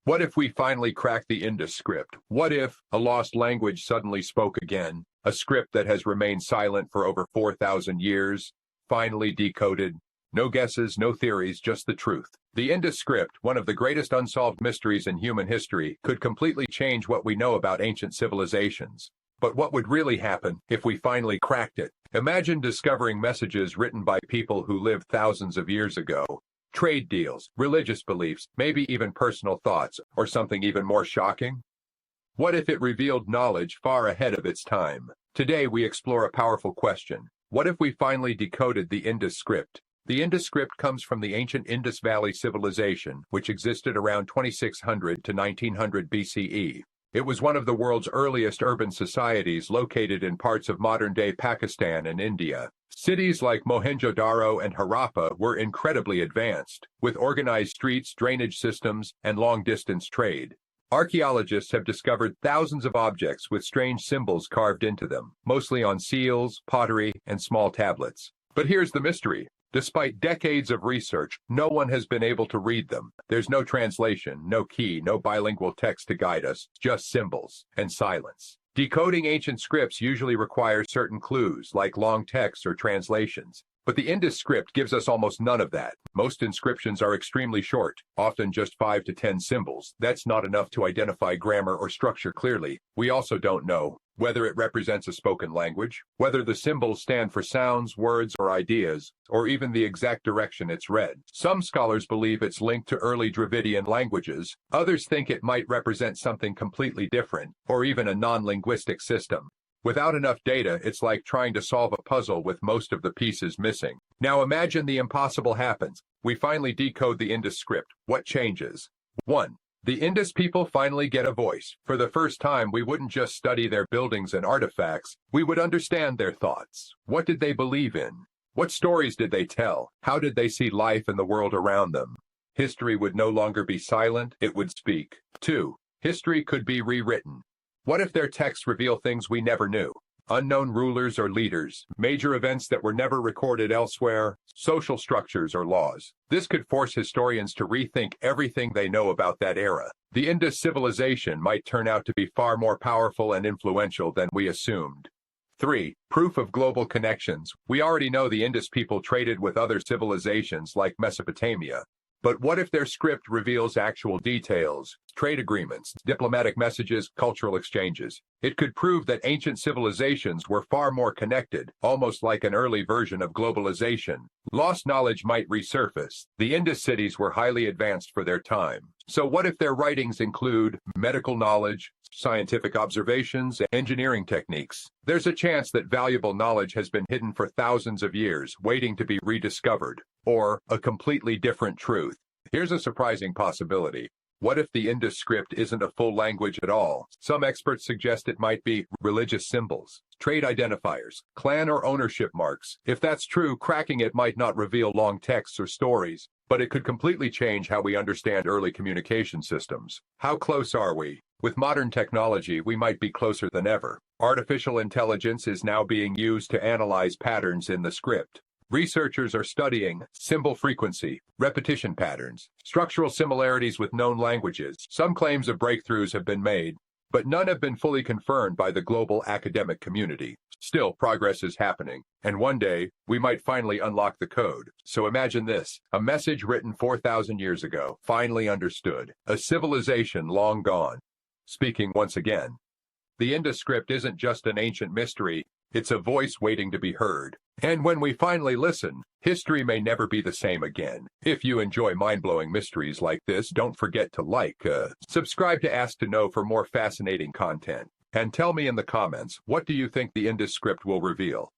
What if we finally cracked the Indus script? What if a lost language suddenly spoke again? A script that has remained silent for over 4,000 years, finally decoded. No guesses, no theories, just the truth. The Indus script, one of the greatest unsolved mysteries in human history, could completely change what we know about ancient civilizations. But what would really happen if we finally cracked it? Imagine discovering messages written by people who lived thousands of years ago. Trade deals, religious beliefs, maybe even personal thoughts, or something even more shocking? What if it revealed knowledge far ahead of its time? Today we explore a powerful question. What if we finally decoded the Indus script? The Indus script comes from the ancient Indus Valley Civilization, which existed around 2600 to 1900 BCE. It was one of the world's earliest urban societies located in parts of modern-day Pakistan and India. Cities like Mohenjo-daro and Harappa were incredibly advanced, with organized streets, drainage systems, and long-distance trade. Archaeologists have discovered thousands of objects with strange symbols carved into them, mostly on seals, pottery, and small tablets. But here's the mystery. Despite decades of research, no one has been able to read them. There's no translation, no key, no bilingual text to guide us, just symbols and silence. Decoding ancient scripts usually requires certain clues, like long texts or translations. But the Indus script gives us almost none of that. Most inscriptions are extremely short, often just 5 to 10 symbols. That's not enough to identify grammar or structure clearly. We also don't know whether it represents a spoken language, whether the symbols stand for sounds, words, or ideas, or even the exact direction it's read. Some scholars believe it's linked to early Dravidian languages. Others think it might represent something completely different, or even a non-linguistic system. Without enough data, it's like trying to solve a puzzle with most of the pieces missing. Now imagine the impossible happens. We finally decode the Indus script. What changes? 1. The Indus people finally get a voice. For the first time, we wouldn't just study their buildings and artifacts. We would understand their thoughts. What did they believe in? What stories did they tell? How did they see life and the world around them? History would no longer be silent, it would speak. 2. History could be rewritten. What if their texts reveal things we never knew? Unknown rulers or leaders, major events that were never recorded elsewhere, social structures or laws. This could force historians to rethink everything they know about that era. The Indus civilization might turn out to be far more powerful and influential than we assumed. 3. Proof of global connections. We already know the Indus people traded with other civilizations like Mesopotamia. But what if their script reveals actual details, trade agreements, diplomatic messages, cultural exchanges? It could prove that ancient civilizations were far more connected, almost like an early version of globalization. Lost knowledge might resurface. The Indus cities were highly advanced for their time. So what if their writings include medical knowledge, scientific observations, and engineering techniques? There's a chance that valuable knowledge has been hidden for thousands of years, waiting to be rediscovered. Or a completely different truth. Here's a surprising possibility. What if the Indus script isn't a full language at all? Some experts suggest it might be religious symbols, trade identifiers, clan or ownership marks. If that's true, cracking it might not reveal long texts or stories, but it could completely change how we understand early communication systems. How close are we? With modern technology, we might be closer than ever. Artificial intelligence is now being used to analyze patterns in the script. Researchers are studying symbol frequency, repetition patterns, structural similarities with known languages. Some claims of breakthroughs have been made, but none have been fully confirmed by the global academic community. Still, progress is happening, and one day, we might finally unlock the code. So imagine this, a message written 4,000 years ago, finally understood, a civilization long gone, speaking once again. The Indus script isn't just an ancient mystery, it's a voice waiting to be heard. And when we finally listen, history may never be the same again. If you enjoy mind-blowing mysteries like this, don't forget to subscribe to Ask to Know for more fascinating content. And tell me in the comments, what do you think the Indus script will reveal?